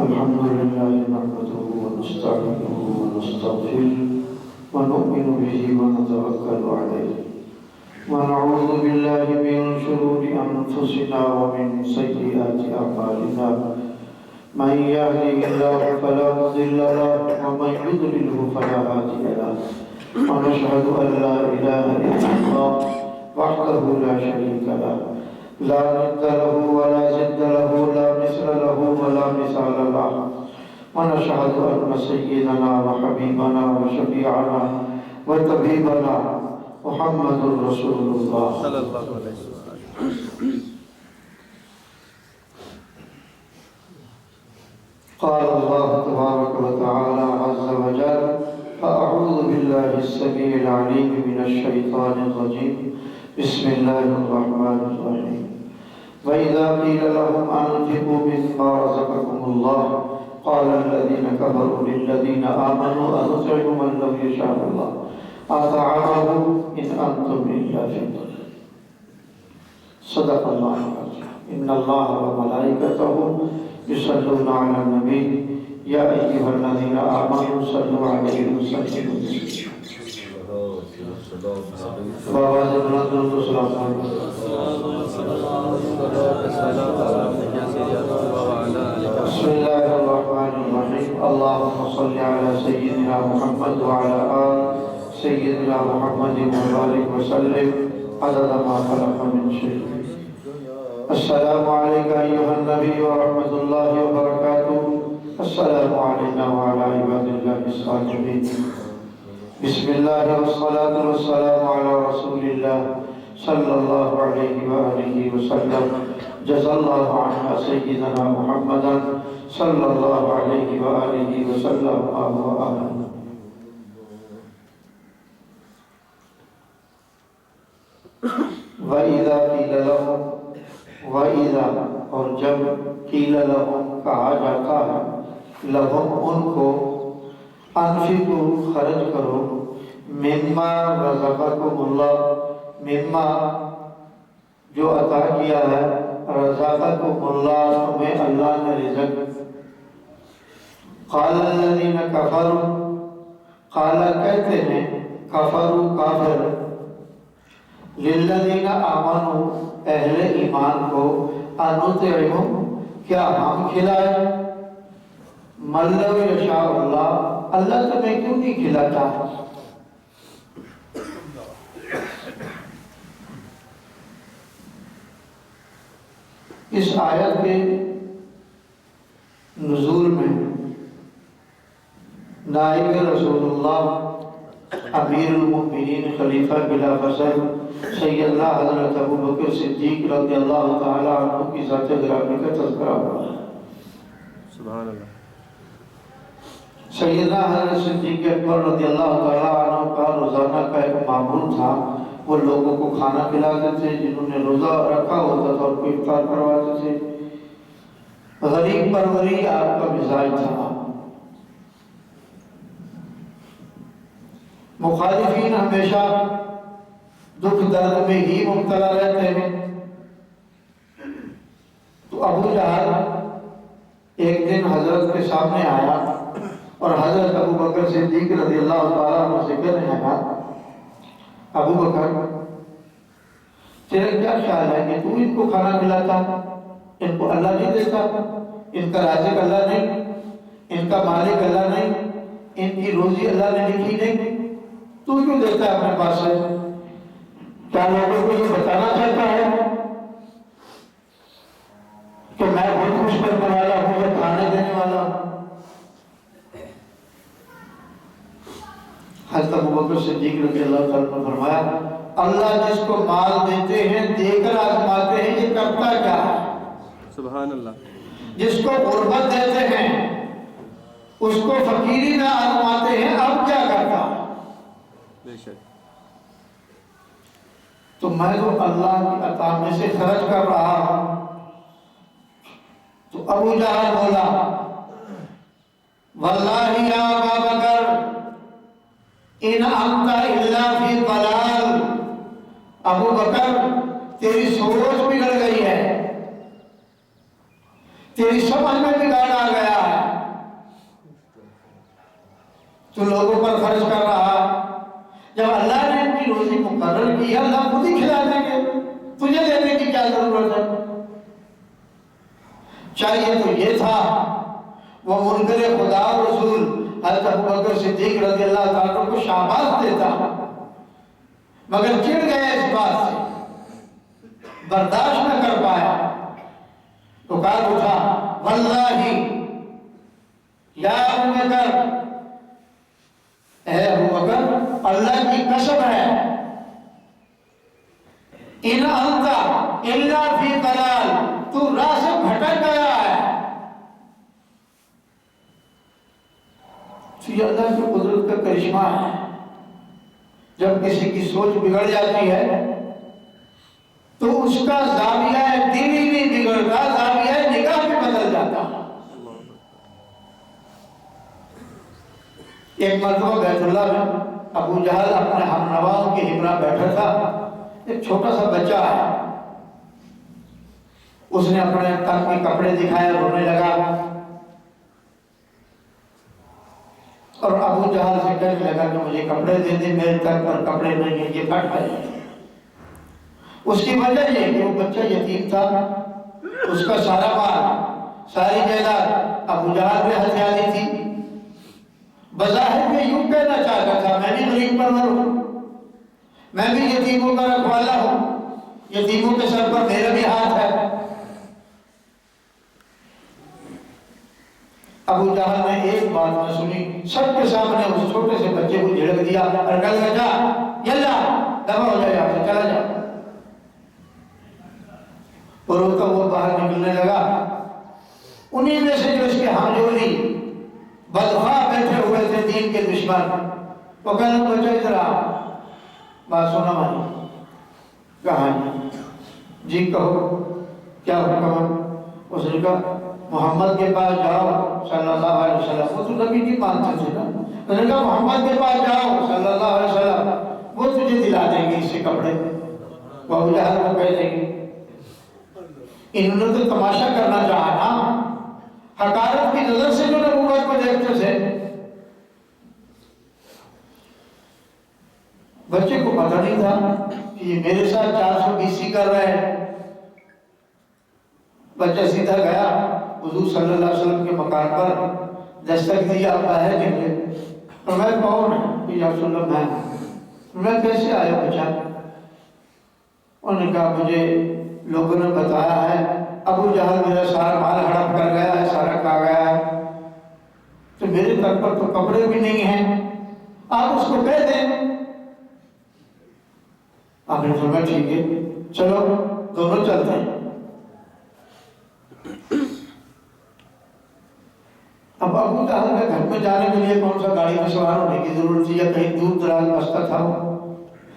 الحمد لله نحمده ونستعينه ونستغفره ونؤمن به ونتوكل عليه ونعوذ بالله من شرور أنفسنا ومن سيئات أعمالنا من يهده الله فلا مضل له ومن يضلله فلا هادي له ونشهد أن لا إله إلا الله وحده لا شريك له لا ند له ولا زد له لا مثل له ولا مثال له ونشهد أن سيدنا وحبيبنا وشفيعنا وطبيبنا محمد رسول الله صلى الله عليه وسلم. قال الله تبارك وتعالى عز وجل: فأعوذ بالله السميع العليم من الشيطان الرجيم بسم الله الرحمن الرحيم وإذا قيل لهم أنفقوا مما رزقكم الله قال الذين كفروا للذين آمنوا أنطعم من لو يشاء الله أطعمه إن أنتم إلا في ضلال. صدق الله العظيم. إن الله وملائكته يصلون على النبي يا أيها الذين آمنوا صلوا عليه وسلموا تسليما. بسم الله الرحمن الرحيم. اللهم صل على سيدنا محمد وعلى آل سيدنا محمد وبارك وسلم عدد ما خلق من شيء. السلام عليك أيها النبي ورحمة الله وبركاته. السلام علينا وعلى عباد الله الصالحين. بسم الله والصلاة والسلام على رسول الله صلى الله عليه وآله وسلم. جزا الله عنا سيدنا محمدا صلى الله عليه وآله وسلم آمين. وَإِذَا قِيلَ لَهُمْ وَإِذَا اور جب قِيلَ لَهُمْ کہا جاتا ہے لَهُمْ ان کو انفقوا خرچ کرو مما رزقکم اللہ مما جو عطا کیا ہے رزقکم اللہ تمہیں اللہ نے رزق. قال الذین کفروا قال کہتے ہیں کفروا کافر للذین آمنوا اہل ایمان کو انطعم کیا ہم کھلائیں من لو یشاء اللہ اللہ تمہیں کیوں نہیں کھلاتا. اس آیت کے نزول میں نائب رسول اللہ امیر المؤمنین خلیفہ بلا فصل سیدنا حضرت ابو بکر صدیق رضی اللہ تعالی عنہ کی ذات گرامی کا تذکرہ ہوا ہے. سبحان اللہ. سیدنا حضرت صدیق اکبر رضی اللہ تعالی عنہ کا روزانہ کا ایک معمول تھا. وہ لوگوں کو کھانا کھلاتے تھے جنہوں نے روزہ رکھا ہوتا تھا اور کو افطار کرواتے تھے. غریب پروری آپ کا مزاج تھا. مخالفین ہمیشہ دکھ درد میں ہی مبتلا رہتے ہیں. تو ابو جہل ایک دن حضرت کے سامنے آیا اور حضرت ابو بکر صدیق رضی اللہ تعالیٰ عنہ سے کہنے لگا ابو بکر تیرا کیا خیال ہے کہ تو ان کو کھانا کھلاتا ان کو اللہ نہیں دیتا ان کا رازق اللہ نہیں ان کا مالک اللہ نہیں ان کی روزی اللہ نے لکھی نہیں تو کیوں دیتا ہے اپنے پاس سے. کیا لوگوں کو یہ بتانا چاہتا ہے کہ میں بہت خوش کرنے والا ہوں اور کھانے دینے والا ہوں. حضرت ابو بکر صدیق رضی اللہ تعالیٰ نے فرمایا اللہ جس کو مال دیتے ہیں دے کر آزماتے ہیں یہ کرتا کیا ہے. سبحان اللہ. جس کو غربت دیتے ہیں اس کو فقیری نہ آزماتے ہیں اب کیا کرتا. بے شک. تو میں تو اللہ کی عطا میں سے خرچ کر رہا ہوں. تو ابو جہل بولا واللہ یا ابا بکر ان انت الا فی ضلال. ابو بکر تیری سوچ بگڑ گئی ہے تیری سمجھ میں بگاڑ آ گیا ہے، تو لوگوں پر خرچ کر رہا۔ جب اللہ نے اپنی روزی مقرر کی، اللہ خود ہی کھلا دیں گے، تجھے دینے کی کیا ضرورت ہے؟ چاہیے تو یہ تھا وہ منکر خدا و رسول حضرت ابوبکر صدیق رضی اللہ تعالیٰ عنہ کو شاباش دیتا، مگر چڑ گئے اس بات سے، برداشت نہ کر پایا، تو کہا اٹھا، واللہ یا ابوبکر، اے ابوبکر اللہ کی قسم ہے، ان انت الا فی ضلال، تو راہ سے بھٹک گیا ہے۔ یہ اللہ کی قدرت کا کرشمہ ہے، جب کسی کی سوچ بگڑ جاتی ہے تو اس کا زاویہ دل ہی نہیں بگڑتا، زاویہ نگاہ بھی بدل جاتا۔ ایک مرتبہ بیت اللہ میں ابو جہل اپنے ہمنواؤں کے ہمراہ بیٹھا تھا، ایک چھوٹا سا بچہ ہے، اس نے اپنے تن کے کپڑے دکھائے، رونے لگا، اور ابو جہل سے کہنے لگا کہ مجھے کپڑے دے دے، میرے تن پر کپڑے نہیں ہیں، یہ پھٹ گئے۔ اس کی وجہ یہ کہ وہ بچہ یتیم تھا، اس کا سارا مال، ساری جائیداد ابو جہل پہ ہتھیاری تھی۔ بظاہر میں یوں کہنا چاہتا تھا میں بھی غریب پرور ہوں، میں بھی یتیموں کا رکھوالا ہوں، یتیموں کے سر پر میرا بھی ہاتھ ہے۔ ابو جہل نے ایک بات نہ سنی، سب کے سامنے اس چھوٹے سے بچے کو جھڑک دیا اور کہا جا یلا دفع ہو جائے، آپ سے چلا جا۔ اور روتا ہوا باہر نکلنے لگا۔ انہی میں سے جو اس کے ہمجولی بدخواہ بیٹھے ہوئے تھے دین کے دشمن، وہ کہنا بچہ ادھر آ، بات سنا مانی، کہا جی کہو کیا حکم ہے؟ اس نے کہا محمد کے پاس جاؤ صلی اللہ علیہ وسلم، وہ تو نبی نہیں مانتے تھے نا، اس نے کہا محمد کے پاس جاؤ صلی اللہ علیہ وسلم، وہ تجھے دلا دیں گے اس سے کپڑے، وہ ابو جہل کو کہہ دیں گے۔ انہوں نے تو تماشا کرنا چاہا نا، حقارت کی نظر سے جو نبوت کو دیکھتے تھے۔ بچے کو پتہ نہیں تھا کہ یہ میرے ساتھ 420 کر رہے ہیں۔ بچہ سیدھا گیا حضور صلی اللہ علیہ وسلم کے مکان پر، دستک دیا، آپ باہر نکلے، اور میں کون ہے؟ یا رسول اللہ میں کیسے آیا بچہ؟ انہوں نے کہا مجھے لوگوں نے بتایا ہے ابو جہل میرا سارا مال ہڑپ کر گیا ہے، سارا کھا گیا ہے، تو میرے تن پر تو کپڑے بھی نہیں ہیں، آپ اس کو کہہ دیں۔ آپ نے فرمایا ٹھیک ہے چلو دونوں چلتے ہیں۔ اب ابو جہل کے گھر میں جانے کے لیے کون سا گاڑی میں سوار ہونے کی ضرورت تھی، یا کہیں دور دراز بستہ تھا،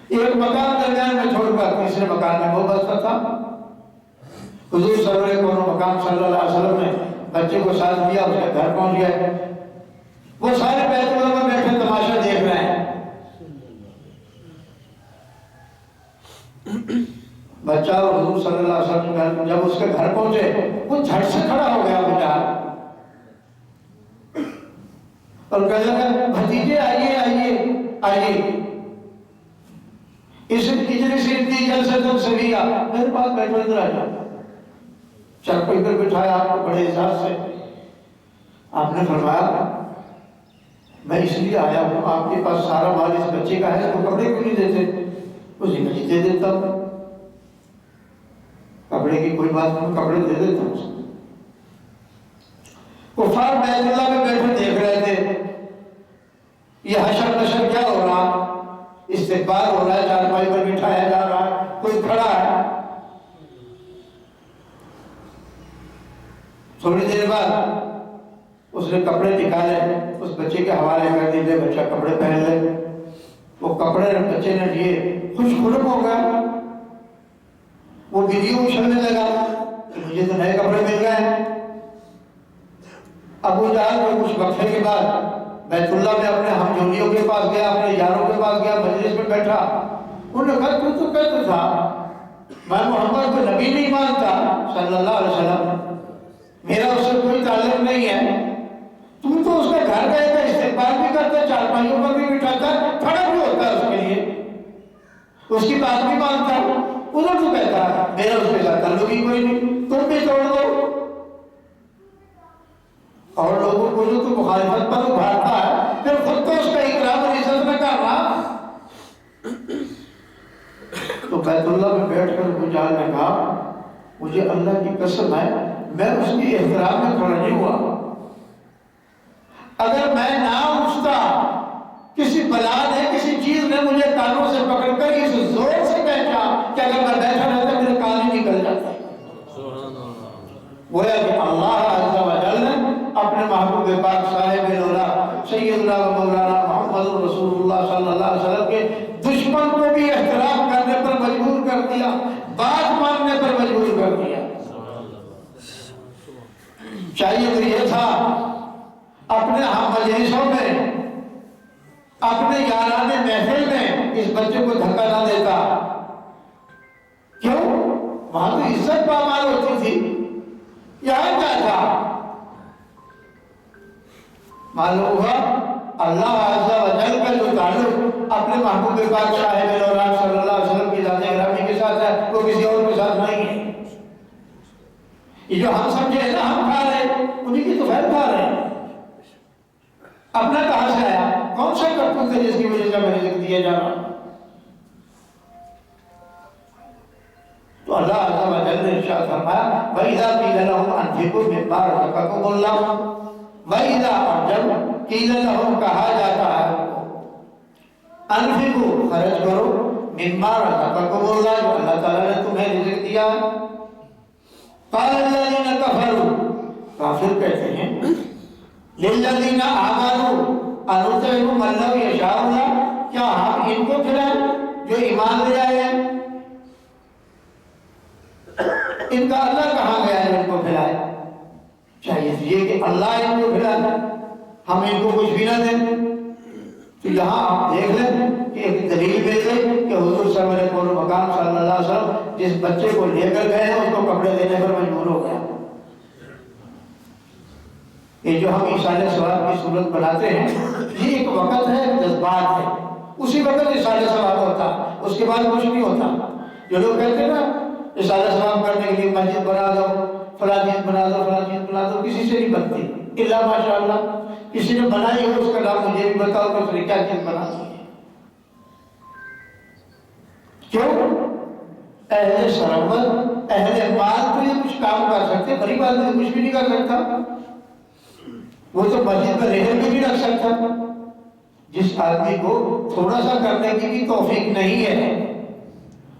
ایک مکان درمیان میں چھوڑ کر تیسرے مکان میں وہ بستہ تھا۔ حضور سرور کون مقام صلی اللہ علیہ وسلم نے بچے کو ساتھ لیا، اس کے گھر پہنچ گئے، وہ سارے بیت اللہ میں بیٹھے تماشا دیکھ رہے ہیں۔ بچہ اور حضور صلی اللہ علیہ وسلم جب اس کے گھر پہنچے، وہ جھٹ سے کھڑا ہو گیا ابو جہل، اور کہنے لگا بھتیجے آئیے آئیے آئیے، اس اجلس اتنی جلسۃ سویہ، میرے پاس بیٹھو، ادھر آ جاؤ۔ چرپائی پر بٹھایا آپ کو بڑے احساس سے، آپ نے فرمایا میں اس لیے آیا ہوں، آپ کے پاس سارا مال اس بچے کا ہے، تو کپڑے کیوں نہیں دیتے؟ اسی میں دے دیتا ہوں، کپڑے کی کوئی بات نہیں، کپڑے دے دیتا ہوں۔ کفار بیت اللہ میں بیٹھے دیکھ رہے تھے یہ حشر نشر کیا ہو رہا، استقبال ہو رہا ہے، چارپائی پر بٹھایا جا رہا ہے، کوئی کھڑا ہے۔ تھوڑی دیر بعد اس نے کپڑے نکالے، اس بچے کے حوالے کر دیے، بچہ کپڑے پہن لے۔ وہ کپڑے بچے نے لیے، خوش خرم ہو گیا، وہ ویڈیو اچھلنے لگا کہ مجھے تو نئے کپڑے مل گئے۔ ابو جہل کو کچھ وقفے کے بعد بیت اللہ میں اپنے ہمجولیوں کے پاس گیا، اپنے یاروں کے پاس گیا، مجلس میں بیٹھا، انہوں نے کہا تو کہتا تھا میں محمد کو نبی نہیں مانتا صلی اللہ علیہ وسلم، میرا اس سے کوئی تعلق نہیں ہے، تم تو اس کا گھر گئے کا استقبال بھی کرتا، چارپائیوں پر بھی بٹھاتا، کھڑا بھی ہوتا ہے اس کے لیے، اس کی بات بھی مانتا ہے، ادھر تو کہتا ہے میرا اس کے ساتھ تعلق ہی کوئی نہیں، تم بھی توڑ دو۔ اور لوگوں کو جو تو مخالفت پر ابھارتا ہے، پھر خود تو اس کا اکرام اور عزت نہ کرنا۔ تو بیت اللہ میں بیٹھ کر ابو جہل نے کہا مجھے اللہ کی قسم ہے میں اس کی احترام میں کھڑا نہیں ہوا، اگر میں نہ اٹھتا کسی بلا نے کسی چیز نے مجھے کانوں سے پکڑ کر اس زور سے کہتا کہ اگر میں بیٹھا رہتا میرے کان ہی نکل جاتا۔ گویا کہ اللہ عز و جل نے اپنے محبوب پاک صاحب العلا سیدنا و مولانا محمد رسول اللہ صلی اللہ علیہ وسلم کے دشمن کو بھی احترام کرنے پر مجبور کر دیا، بات ماننے پر مجبور کر دیا۔ چاہیے تو یہ تھا اپنے ہم مجلسوں میں اپنے یاران محفل میں اس بچے کو دھکا نہ دیتا، کیوں؟ وہاں تو عزت پامال ہوتی تھی، یہاں کیا تھا؟ معلوم ہوا اللہ عز و جل کا جو تعلق اپنے محبوب پاک صاحب العلا صلی اللہ علیہ وسلم کی ذات گرامی کے ساتھ ہے، وہ کسی اور کے ساتھ نہیں ہے۔ یہ جو ہم سمجھے نا ہم کھا رہے ہیں انہیں کی تو خیر کھا رہے ہیں، اپنا کہاں سے آیا؟ کون سا کرتوت ہے جس کی وجہ سے ہمیں رزق دیا جا رہا؟ تو اللہ عز و جل نے ارشاد فرمایا وَإِذَا قِيلَ لَهُمْ أَنْفِقُوا مِمَّا رَزَقَكُمُ اللَّهُ وَإِذَا اور جب قِيلَ لَهُمْ کہا جاتا ہے انفقوا خرچ کرو مما رزقكم اللہ جو اللہ تعالیٰ نے تمہیں رزق دیا ہے، قال الذين كفروا کافر کہتے ہیں للذین آمنوا انطعم من لو یشاء اللہ کیا ہم ان کو کھلائیں جو ایمان لے آئے ہیں؟ ان کا اللہ کہاں گیا ہے ان کو کھلائے؟ چاہیے یہ کہ اللہ ان کو کھلائے، ہم ان کو کچھ بھی نہ دیں۔ تو یہاں آپ دیکھ لیں کہ ایک دلیل مل گئی کہ حضور سرور قول مقام صلی اللہ علیہ وسلم جس بچے کو لے کر گئے ہیں اس کو کپڑے دینے پر مجبور ہو گیا۔ یہ جو ہم ایصال ثواب کی صورت بناتے ہیں یہ ایک وقت ہے، جذبات ہے، اسی وقت ایصال ثواب ہوتا ہے، اس کے بعد کچھ نہیں ہوتا۔ جو لوگ کہتے ہیں نا ایصال ثواب کرنے کے لیے مسجد بنا دو، فلاں چیز بنا دو، فلاں چیز بنا دو، کسی سے نہیں بنتی الا ماشاءاللہ، کسی نے بنائی ہو اس کا نام مجھے بھی بتاؤ کہ اس نے کیا چیز بنا دی ہے۔ کیوں؟ اہل ثروت اہل مال تو یہ کچھ کام کر سکتے، غریب آدمی کچھ بھی نہیں کر سکتا، وہ تو مسجد میں رہن بھی نہیں رکھ سکتا۔ جس آدمی کو تھوڑا سا کرنے کی بھی توفیق نہیں ہے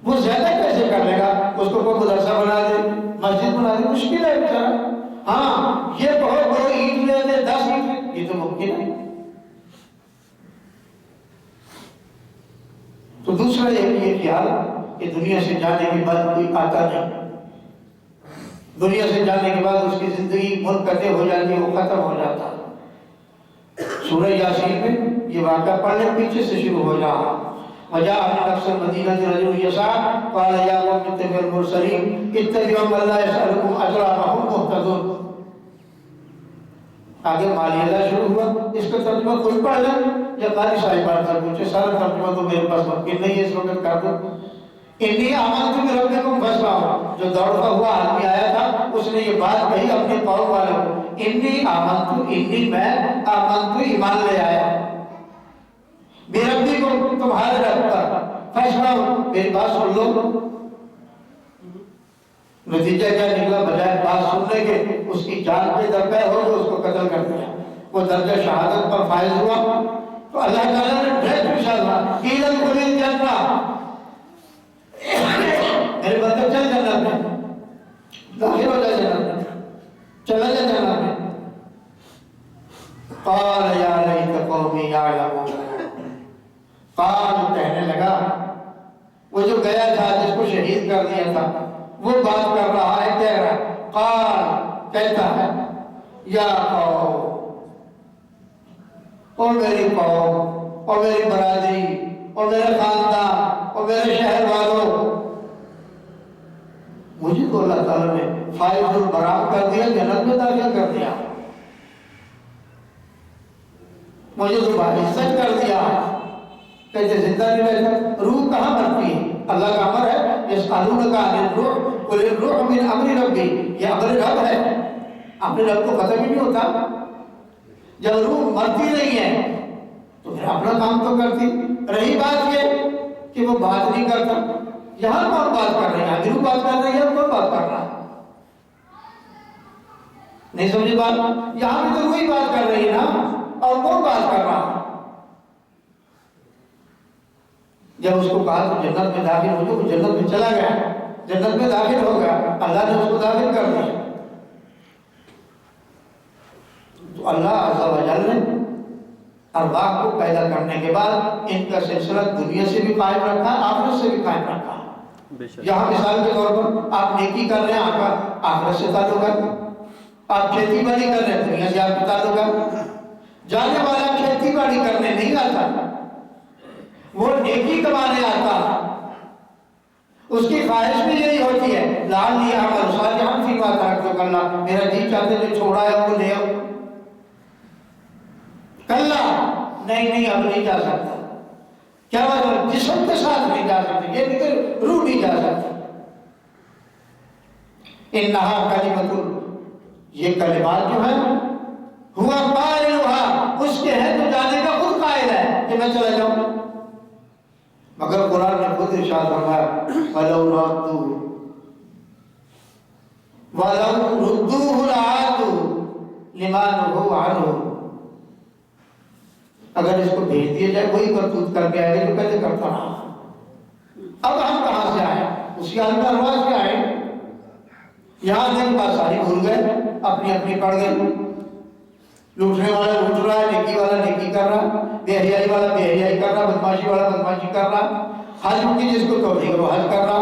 وہ زیادہ کیسے کر لے گا؟ اس کو کوئی مدرسہ بنا دے، مسجد بنا دے، مشکل ہے بیچارہ۔ ہاں یہ بہت بڑے اینٹ لے دے 10 اینٹ، یہ تو ممکن ہے۔ تو دوسرا یہ خیال کہ دنیا سے جانے کے بعد کوئی آتا نہیں، دنیا سے جانے کے بعد اس کی زندگی منقطع ہو جاتی ہے، وہ ختم ہو جاتا ہے۔ سورہ یاسین میں یہ واقعہ پڑھنے پیچھے سے شروع ہو جائے وجاء من اقصى المدينة رجل يسعى قال يا قوم اتبعوا المرسلين اتبعوا من لا يسألكم أجرا وهم مهتدون۔ آگے مالیہ شروع ہوا، اس کا ترجمہ کوئی پڑھ لیں یا قاری صاحبان سے پوچھے، سارا ترجمہ تو میرے پاس ممکن نہیں ہے اس وقت کر دو۔ انی آمنت بربکم فاسمعوا، جو دوڑتا ہوا آدمی آیا تھا اس نے یہ بات کہی اپنے قوم والوں کو، انی آمنت، انی میں آمنت ایمان لے آیا بربی کو تمہارے رب پر، فاسمعوا میری بات سن لو۔ نتیجہ کیا نکلا؟ بجائے بات سننے کے اس کی جان پہ درپے ہو گئے، اس کو قتل کر دیا۔ وہ درجہ شہادت پر فائز ہوا تو اللہ تعالیٰ نے ڈائریکٹ ارشاد قیل ادخلوا الجنہ، میرے بندے چل جنت میں، داخل ہو جائے جنت میں، چلا جائے جنت میں۔ قال یا لیت قومی یعلمون، قال کہنے لگا، وہ جو گیا تھا جس کو شہید کر دیا تھا وہ بات کر رہا ہے، کہہ رہا ہے، قال کہتا ہے یا قوم، اور میری قوم اور میری برادری اور میرے خاندان اور میرے شہر والوں، مجھے تو اللہ تعالیٰ نے فائز البرام کر دیا، جنت میں مجھے تو عزت کر دیا، کہتے زندہ نہیں رہتا، روح کہاں مرتی ہے؟ اللہ کا امر ہے یسألونک عن الروح قل الروح من امر ربی، یہ امر رب ہے، امر رب کو ختم ہی نہیں ہوتا۔ جب روح مرتی نہیں ہے تو پھر اپنا کام تو کرتی۔ رہی بات یہ کہ وہ بات نہیں کرتا، یہاں کون بات کر رہے ہیں؟ روح بات کر رہی ہے، کون بات کر رہا ہے؟ نہیں سمجھے بات؟ یہاں بھی تو وہی بات کر رہی ہے نا، اور کون بات کر رہا ہے؟ جب اس کو کہا تو جنت میں داخل ہو جو، وہ جنت میں چلا گیا، جنت میں داخل ہو گیا، اللہ نے اس کو داخل کر دیا۔ تو اللہ عز و جل نے ارواح کو پیدا کرنے کے بعد ان کا سلسلہ دنیا سے بھی قائم رکھا، آخرت سے بھی قائم رکھا۔ یہاں مثال کے طور پر آپ نیکی کر رہے ہیں، آپ کا آخرت سے تعلق ہے، آپ کھیتی باڑی کر رہے ہیں، دنیا سے آپ کا تعلق ہے۔ جانے والا کھیتی باڑی کرنے نہیں آتا، وہ نیکی کمانے آتا، اس کی خواہش بھی یہی ہوتی ہے لعلی اعمل صالحا فیما ترکت کلا، میرا جی چاہتے جو چھوڑا ہے وہ لے آؤ، کلا نہیں اب نہیں جا سکتا۔ کیا مطلب؟ جسم کے ساتھ نہیں جا سکتے، یہ نہیں کہ روح نہیں جا سکتی۔ انہا کلمۃ، یہ کلمات جو ہیں ہوا قائلها، اس کے ہے جو جانے کا خود قائل ہے کہ میں چلا جاؤں، مگر قرآن نے خود ارشاد فرمایا وَلَوْ رُدُّوهُ لَعَادُوا لِمَا نُهُوا عَنْهُ، اگر اس کو بھیج دیا جائے وہی کرتوت کر کے آئے جو پہلے کرتا رہا۔ اب ہم کہاں سے آئے؟ اسی عالم ارواح سے آئے۔ یہاں تک بات ساری بھول گئے، اپنی اپنی پڑھ گئے۔ لوٹنے والا لوٹ رہا ہے، نیکی والا نیکی کر رہا، بے حیائی والا بے حیائی کر رہا، بدماشی والا بدماشی کر رہا، حج کی جس کو توفیق ہے وہ حج کر رہا،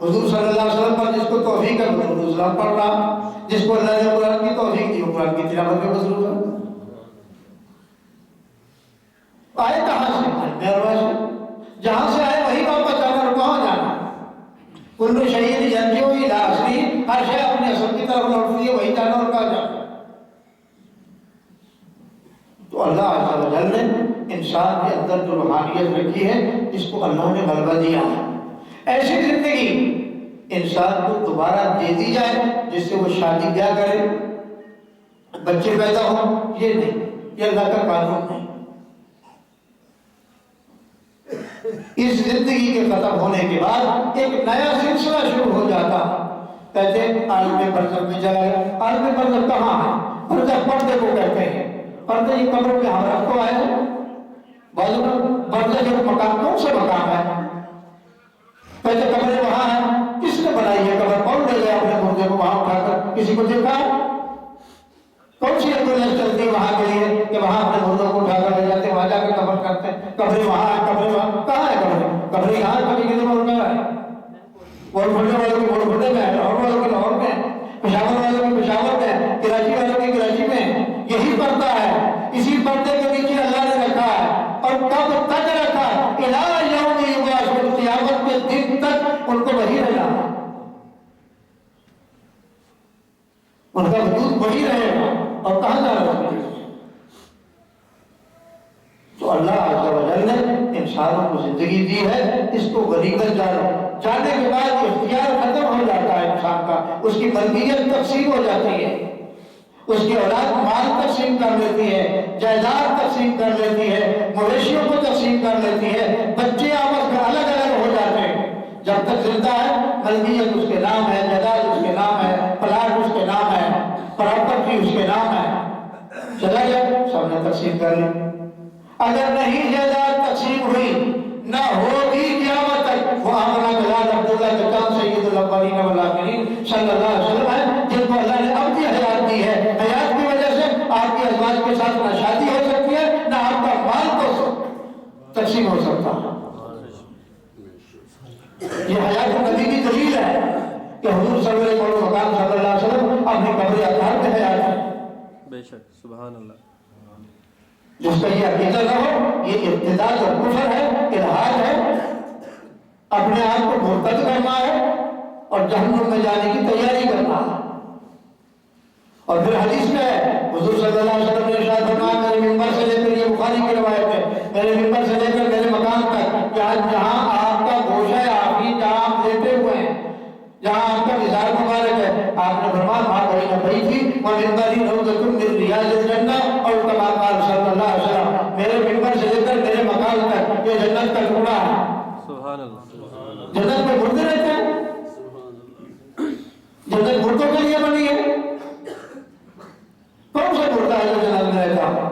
حضور صلی اللہ علیہ وسلم پر جس کو توفیق ہے وہ حضور صلی اللہ پڑھ رہا، جس کو اللہ نے قرآن کی توفیق دی وہ قرآن کی تلاوت میں مصروف ہے۔ آئے کہاں سے؟ ارواح سے۔ جہاں سے آئے وہی واپس جانا، اور کہاں جانا؟ کل شیء یرجع الی اصلہ، ہر شے اپنے اصل کی طرف لوٹتی ہے، وہی جانا اور کہاں جانا۔ تو اللہ عز و جل نے انسان کے اندر جو روحانیت رکھی ہے اس کو اللہ نے غلبہ دیا ہے۔ ایسی زندگی انسان کو دوبارہ دے دی جائے جس سے وہ شادی بیاہ کرے، بچے پیدا ہوں، یہ نہیں، یہ اللہ کا قانون نہیں۔ اس زندگی کے ختم ہونے کے بعد ایک نیا سلسلہ شروع ہو جاتا۔ کہتے ہیں عالم برزخ میں چلا گیا۔ عالم برزخ کہاں ہے؟ برزخ پردے کو کہتے ہیں۔ پردے یہ قبر میں ہم رکھ کو آئے ہیں، معلوم ہے برزخ ایک مقام، کون سا مقام ہے؟ کہتے قبر وہاں ہے، کس نے بنائی ہے قبر؟ کون لے گیا اپنے مردے کو وہاں اٹھا کر؟ کسی کو دیکھا؟ کون سی ایمبولینس چلتی ہے وہاں کے لیے کہ وہاں اپنے مردوں کو اٹھا کر لے جاتے ہیں، وہاں جا کے قبر کرتے ہیں؟ قبر وہاں ہے، قبر وہاں، کہاں ہے قبر؟ قبر یہاں کبھی کسی میں اٹھا ہے، ووٹ بھرنے والوں کی ووٹ بھرنے میں ہے، لاہور والوں کی لاہور میں ہے، پشاور والوں کی پشاور میں ہے، کراچی والوں کی کراچی میں ہے۔ یہی پردہ ہے، اسی پردے کے نیچے اللہ نے رکھا ہے، اور کب تک رکھا ہے؟ الی یوم یبعثون، قیامت کے دن تک ان کو وہی رہنا ہے، ان کا وجود وہی رہے گا، اور کہاں جا رہا ہے؟ تو اللہ عز و جل نے انسانوں کو زندگی دی ہے، اس کو غنیمت جانو۔ جانے کے بعد اختیار ختم ہو جاتا ہے انسان کا، اس کی ملکیت تقسیم ہو جاتی ہے، اس کی اولاد مال تقسیم کر لیتی ہے، جائیداد تقسیم کر لیتی ہے، مویشیوں کو تقسیم کر لیتی ہے، بچے آپس میں الگ الگ ہو جاتے ہیں۔ جب تک زندہ ہے ملکیت اس کے نام ہے، جائیداد اس کے نام ہے، پلاٹ اس کے نام ہے، پراپرٹی اس کے نام ہے، چلا جائے سب نے تقسیم کر لی۔ اگر نہیں جائیداد تقسیم ہوئی، نہ ہوگی قیامت تک، وہ آمنہ بلال عبداللہ کے کام سید الاولین والآخرین صلی اللہ علیہ وسلم ہے، جن کو اللہ نے اب کی حیات دی ہے۔ حیات کی وجہ سے آپ کی ازواج کے ساتھ نہ شادی ہو سکتی ہے، نہ آپ کا مال کو تقسیم ہو سکتا ہے۔ یہ حیات نبی کی دلیل ہے کہ حضور صلی اللہ علیہ وسلم اپنی قبر اطہار میں حیات ہے۔ بے شک، سبحان اللہ۔ جس کا یہ عقیدہ نہ ہو، یہ ارتداد اور کفر ہے، الحاد ہے، اپنے آپ کو مرتد کرنا ہے اور جہنم میں جانے کی تیاری کرنا ہے۔ اور پھر حدیث میں ہے حضور صلی اللہ علیہ وسلم نے ارشاد فرمایا، میرے منبر سے لے کر یہ بخاری بخاری کی روایت ہے، میرے ممبر سے لے کر میرے مکان تک جہاں آپ کا گوشہ ہے، آپ ہی جہاں آپ لیٹے ہوئے ہیں، جہاں آپ کا مزار مبارک ہے، آپ نے فرمایا وہاں بڑی نبی تھی وَمِنْبَرِ رَوْضَةٌ مِّن رِيَاضِ الْجَنَّةِ اور كما قال صلی اللہ علیہ وسلم، میرے ممبر سے لے کر میرے مکان تک یہ جنت کا ٹکڑا ہے۔ سبحان اللہ۔ جنت میں مردے رہتے ہیں، جنت مردوں کے لیے بنی ہے، کون سا مردہ ہے جو جنت میں رہتا ہے؟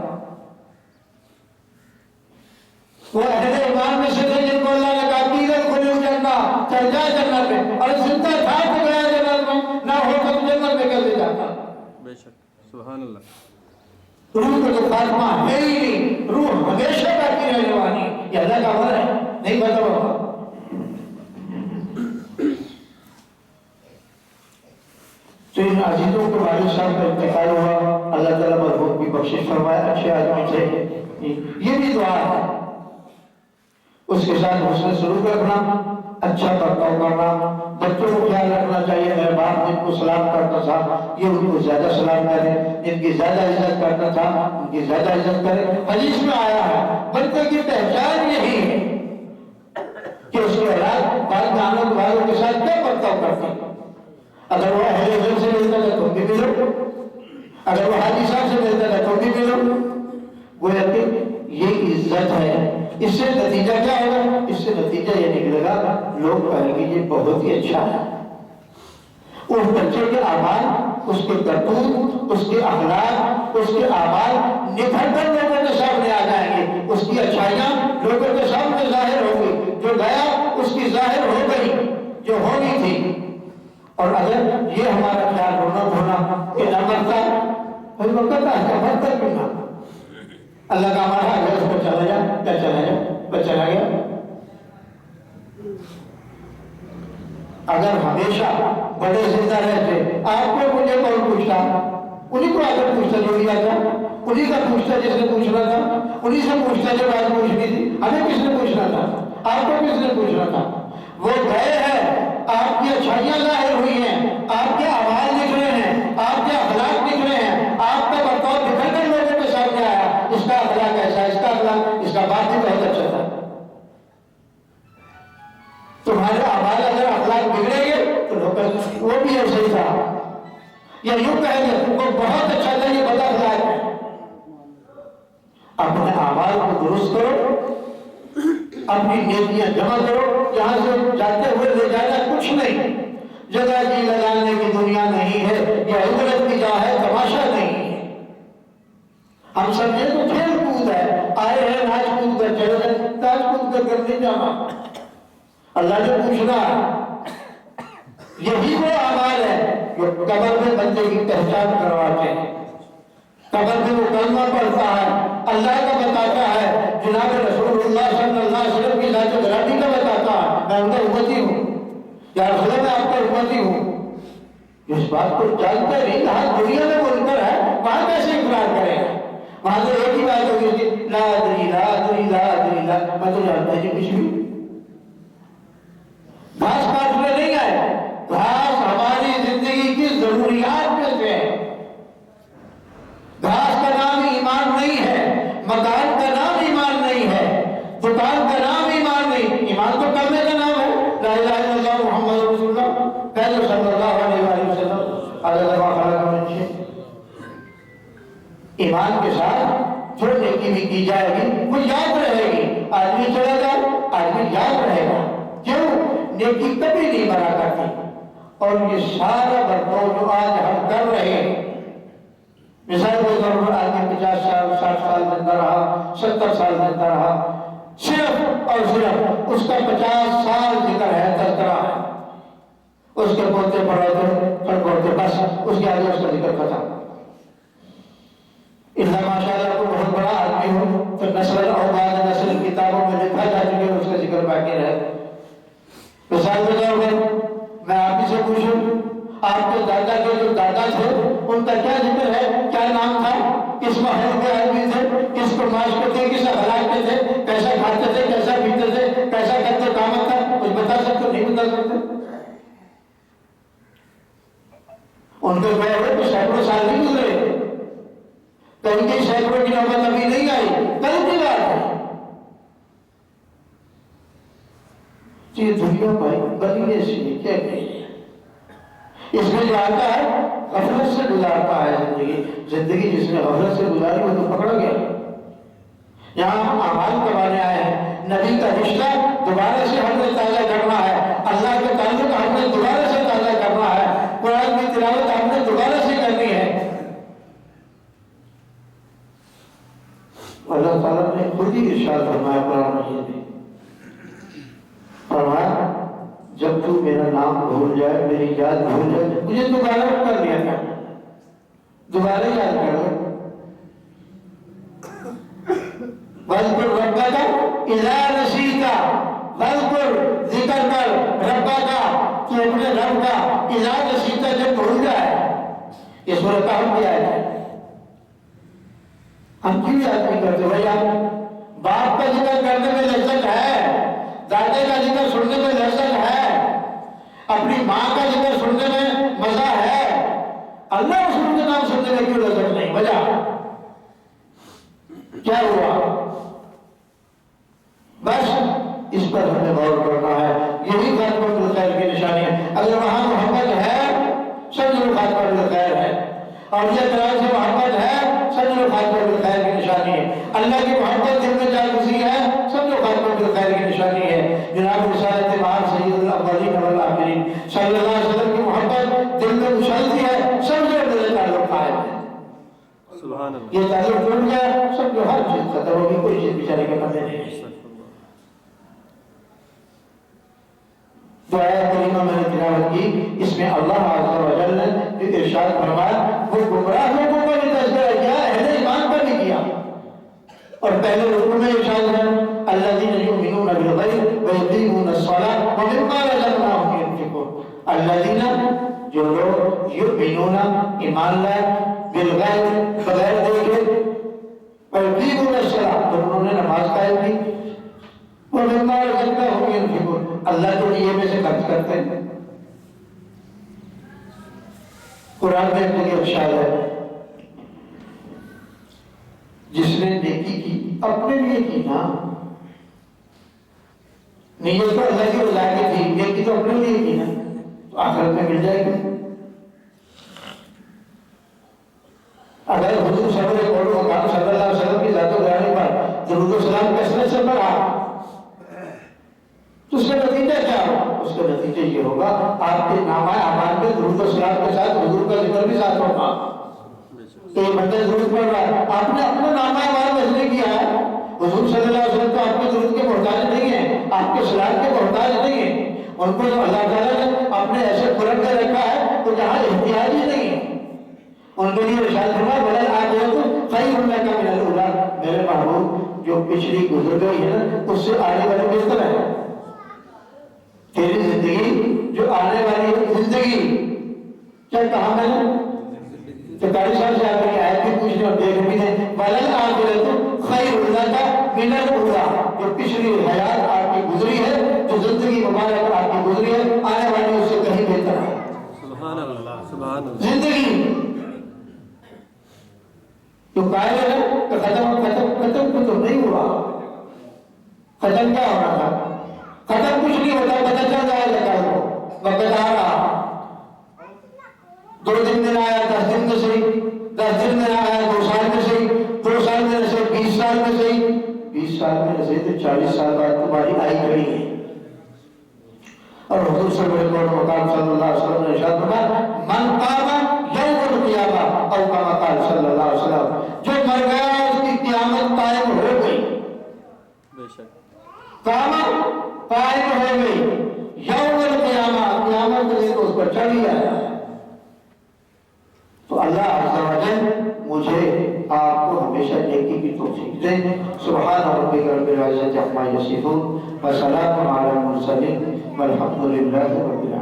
وہ اہل ایمان میں سے تھے جن کو اللہ نے کہا قیل ادخلوا الجنہ، چل جائے جنت میں، اور زندہ تھا تو گیا جنت میں، نہ ہو تو جنت میں کیسے جاتا؟ بے شک، سبحان اللہ۔ روح کو تو خاتمہ ہے ہی نہیں، روح ہمیشہ باقی رہنے والی، یہ اللہ کا امر ہے، نہیں پتہ ہوگا۔ تو ان عزیزوں کے والد صاحب کا انتقال ہوا، اللہ تعالیٰ مرحوم کی بخشش فرمائے، اچھے آدمی تھے، یہ بھی دعا ہے۔ اس کے ساتھ حسن سلوک رکھنا، اچھا برتاؤ کرنا، بچوں کو خیال رکھنا چاہیے، میرے باپ جن کو سلام کرتا تھا یہ ان کو زیادہ سلام کرے، جن کی زیادہ عزت کرتا تھا ان کی زیادہ عزت کرے۔ حدیث میں آیا ہے بندے کی پہچان یہی ہے کہ اس کے اولاد والدانوں والوں کے ساتھ کیا برتاؤ کرتے ہیں۔ اگر وہ اہل علم سے ملتا ہے تو بھی ملو، اگر وہ حاجی صاحب سے ملتا ہے تو بھی ملو، گویا کہ یہ عزت ہے۔ اس سے نتیجہ کیا ہوگا؟ اس سے نتیجہ یہ نکلے گا لوگ کہیں گے یہ بہت ہی اچھا ہے۔ اس بچے کے اعمال، اس کے کرتوت، اس کے اخلاق، اس کے اعمال نکھر کر لوگوں کے سامنے آ جائیں گے، اس کی اچھائیاں لوگوں کے سامنے ظاہر ہوں گی، جو گیا اس کی ظاہر ہو گئی جو ہونی تھی۔ اور اگر یہ ہمارا خیال ہونا کہ نہ مرتا پھر وہ کہتا ہے کہ مرتا کیوں نہ، اللہ کا ہمارا اگر اس پر چلا جائے کیا چلا جائے بس چلا گیا۔ اگر ہمیشہ بڑے زندہ رہتے آپ کو مجھے کون پوچھتا، انہیں کو اگر پوچھتا جو لیا تھا، انہیں کا پوچھتا جس نے پوچھنا تھا، انہیں سے پوچھتا جو بات پوچھنی تھی، ہمیں کس نے پوچھنا تھا، آپ کو کس نے پوچھنا تھا۔ وہ گئے ہیں، آپ کی اچھائیاں ظاہر ہوئی ہیں، آپ کے اعمال دکھ رہے ہیں، آپ کے اخلاق دکھ رہے ہیں، آپ کا برتاؤ بکھر کر لوگوں کے سامنے آیا، اس کا اخلاق ایسا، اس کا اخلاق، اس کا بات بھی بہت اچھا تھا۔ تمہارے اعمال اگر اخلاق بگڑیں گے تو لوگ وہ بھی ایسے ہی تھا، یا یوں کہیں گے وہ بہت اچھا تھا یہ بد اخلاق ہے۔ اپنے اعمال کو درست کرو، اپنی نیکیاں جمع کرو، یہاں سے جاتے ہوئے لے جانا کچھ نہیں، جگہ جی لگانے کی دنیا نہیں ہے، یہ عبرت کی جا ہے، تماشا نہیں ہے۔ ہم سمجھے تو کھیل کود ہے، آئے ہیں ناچ کود کر چلے جائیں، ناچ کود کر نہیں جانا، اللہ نے پوچھنا۔ یہی وہ اعمال ہے جو قبر میں بندے کی پہچان کرواتے ہیں، قبر میں وہ کلمہ پڑھتا ہے، اللہ کا بتاتا ہے، جناب رسول اللہ صلی اللہ علیہ وسلم کی ذات برادری کا بتاتا ہے، میں ان کا امتی ہوں، یا رسول اللہ میں آپ کا امتی ہوں۔ اس بات کو جانتے نہیں کہا دنیا میں وہ ذکر ہے، وہاں کیسے اقرار کریں گے؟ وہاں تو ایک ہی بات ہوگی کہ لا ادری لا ادری لا ادری لا، میں تو جانتا ہی کچھ بھی۔ گھاس کاٹنے نہیں آئے، گھاس ہماری زندگی کی ضروریات میں سے ہے۔ گھاس کا نام ایمان نہیں ہے، مکان کا نام ایمان نہیں ہے، دکان کا نام ایمان نہیں، ایمان تو کرنے کا نام ہے، لا الہ الا اللہ محمد رسول اللہ، پہلے صلی اللہ علیہ وآلہ وسلم عدد ما خلق من شیء۔ ایمان کے ساتھ جو نیکی بھی کی جائے گی وہ یاد رہے گی، آدمی چلا جائے آدمی یاد رہے گا، کیوں؟ نیکی کبھی نہیں مرا کرتی۔ اور یہ سارا برتاؤ جو آج ہم کر رہے ہیں، مثال کے طور پر آدمی 50 سال 60 سال زندہ رہا، 70 سال زندہ رہا، صرف اور صرف اس کا 50 سال ذکر ہے، تذکرہ ہے، اس کے پوتے پڑھوتے بس اس کے آگے اس کا ذکر ختم۔ اللہ ماشاءاللہ کو بہت بڑا آدمی ہو تو نسل اور بعد نسل کتابوں میں لکھا جا چکے اس کا ذکر باقی رہے۔ مثال کے طور پر میں آپ ہی سے پوچھوں، آپ کے دادا کے جو دادا تھے ان کا کیا ذکر ہے، کیا نام تھا، کس محل کے آدمی تھے، کس کو معاشرے تھے، کس اخلاق کے تھے، کیسا کھاتے تھے، کیسا پیتے تھے، کیسا کرتے کام تھا، کچھ بتا سکتے نہیں بتا سکتے؟ ان کے گئے ہوئے تو سینکڑوں سال نہیں گزرے، کہیں کی سینکڑوں کی نوبت ابھی نہیں آئی، کل کی دنیا بھائی بلی ایسی کیا کہیں، اس میں جو آتا ہے غفلت سے گزارتا ہے زندگی جس نے غفلت سے گزاری وہ تو پکڑ گیا۔ یہاں ہم اعمال کروانے آئے ہیں، نبی کا رشتہ دوبارہ سے ہم نے تازہ کرنا ہے، اللہ کے تعلق ہم نے دوبارہ سے تازہ کرنا ہے، قرآن کی تلاوت ہم نے دوبارہ سے کرنی ہے۔ اللہ تعالیٰ نے خود ہی ارشاد فرمایا قرآن مجید میں، فرمایا جب تو میرا نام بھول جائے، میری یاد بھول جائے، مجھے دوبارہ کر لیا تھا، دوبارہ یاد کر لو۔ وَاذْكُرْ رَبَّكَ إِذَا نَسِيتَ، وَاذْكُرْ ذکر کر رَبَّكَ تو اپنے رب کا، اِذَا نَسِيتَ جب بھول جائے۔ یہ سورۃ کہف کی آیت ہے۔ ہم کیوں یاد نہیں کرتے بھائی؟ باپ کا ذکر کرنے میں لذت ہے، دادے کا ذکر سننے میں لذت ہے، اپنی ماں کا ذکر سننے میں مزہ ہے، اللہ رسول کے نام سننے میں کیوں لذت نہیں؟ وجہ کیا ہوا؟ بس اس پر ہمیں غور کرنا ہے، یہی خاتمہ بالخیر کی نشانی ہے۔ اگر وہاں محبت ہے سمجھو خاتمہ بالخیر ہے، اور یہ طرح سے محبت ہے سمجھو خاتمہ بالخیر کی نشانی ہے، اللہ کی محبت دل میں جاگزی ہے سمجھو خاتمہ بالخیر کی نشانی ہے۔ جناب رسالت مآب سید الاولین والآخرین صلی اللہ علیہ وسلم کی محبت دل میں اچھلتی ہے سمجھو میرے تعلق قائم ہے۔ سبحان اللہ۔ یہ تعلق ٹوٹ گیا سمجھو ہر چیز ختم ہوگی، کوئی چیز بیچارے کے پاس نہیں ہے۔ تو آیت کریمہ میں نے تلاوت کی، اس میں اللہ عز و جل نے جو ارشاد فرمایا وہ گمراہ لوگوں کا بھی تذکرہ کیا، اہل ایمان کا بھی کیا۔ اور پہلے رکوع میں ارشاد ہے الذین یؤمنون بالغیب ویقیمون الصلاۃ ومما رزقناہم ينفقون۔ الذین جو لوگ یؤمنون ایمان لائے، بالغیب بغیر دیکھے، ویقیمون الصلاۃ اور انہوں نے نماز قائم کی، ومما رزقناہم ينفقون اللہ کے لیے میں سے خرچ کرتے ہیں۔ قرآن میں ایک ارشاد ہے جس نے نیکی کی اپنے لیے کی نا، نیت تو اللہ کی رضا کی تھی، نیکی تو اپنے لیے کی نا، تو آخرت میں مل جائے گی۔ اگر حضور صلی اللہ علیہ وسلم کی ذات و گرامی پر درود و سلام کثرت سے پڑھا تو اس کا نتیجہ کیا ہوگا؟ اس کا نتیجہ یہ ہوگا آپ کے نامہ اعمال میں درود و سلام کے ساتھ حضور کا ذکر بھی ساتھ ہوگا۔ تو یہ بندہ درود پڑھ رہا ہے، آپ نے اپنا نامہ اعمال میں نہیں کیا ہے، حضور صلی اللہ علیہ وسلم تو آپ کے درود کے محتاج نہیں ہیں، آپ کے سلام کے محتاج نہیں ہیں، ان کو تو اللہ تعالیٰ نے اپنے ایسے بلند کر رکھا ہے تو جہاں احتیاج ہی نہیں ہے۔ ان کے لیے ارشاد فرمایا بلل آخرت خیر لک من الاولی، میرے محبوب جو پچھلی گزر گئی ہے نا اس سے آنے والی بہتر ہے۔ تیری زندگی جو آنے والی زندگی کیا کہا میں نے؟ تو قاری صاحب سے آپ کی آیت بھی پوچھنے اور دیکھ بھی دیں بلل آخرت خیر لک من الاولی، جو پچھلی حیات آپ کی گزری ہے، جو زندگی مبارک آپ کی گزری ہے، آنے والی اس سے کہیں بہتر ہے۔ سبحان اللہ، سبحان اللہ۔ زندگی تو قائل ہے کہ ختم تو نہیں ہوا، ختم کیا ہونا تھا؟ ختم کچھ نہیں ہوتا، پتہ چل جائے لگا کو وقت آ رہا، 2 دن میں آیا، 10 دن میں صحیح، 10 دن میں آیا، 2 سال میں صحیح، 2 سال میں صحیح، 20 سال میں صحیح، 20 سال میں صحیح تو 40 سال بعد تمہاری آئی کھڑی ہے۔ اور حضور صلی اللہ علیہ وسلم نے ارشاد فرمایا من قام یوم القیامہ او کما قال صلی اللہ علیہ وسلم، جو مر گیا اس کی قیامت قائم ہو گئی۔ بے شک قیامت قائم ہو گئی، یوم القیامہ، قیامت کے اس پر چڑھ ہی آیا۔ تو اللہ عز و جل مجھے آپ کو ہمیشہ نیکی کی توفیق دے۔ سبحان ربک رب العزت عما یصفون وسلام علی المرسلین والحمد للہ رب العالمین۔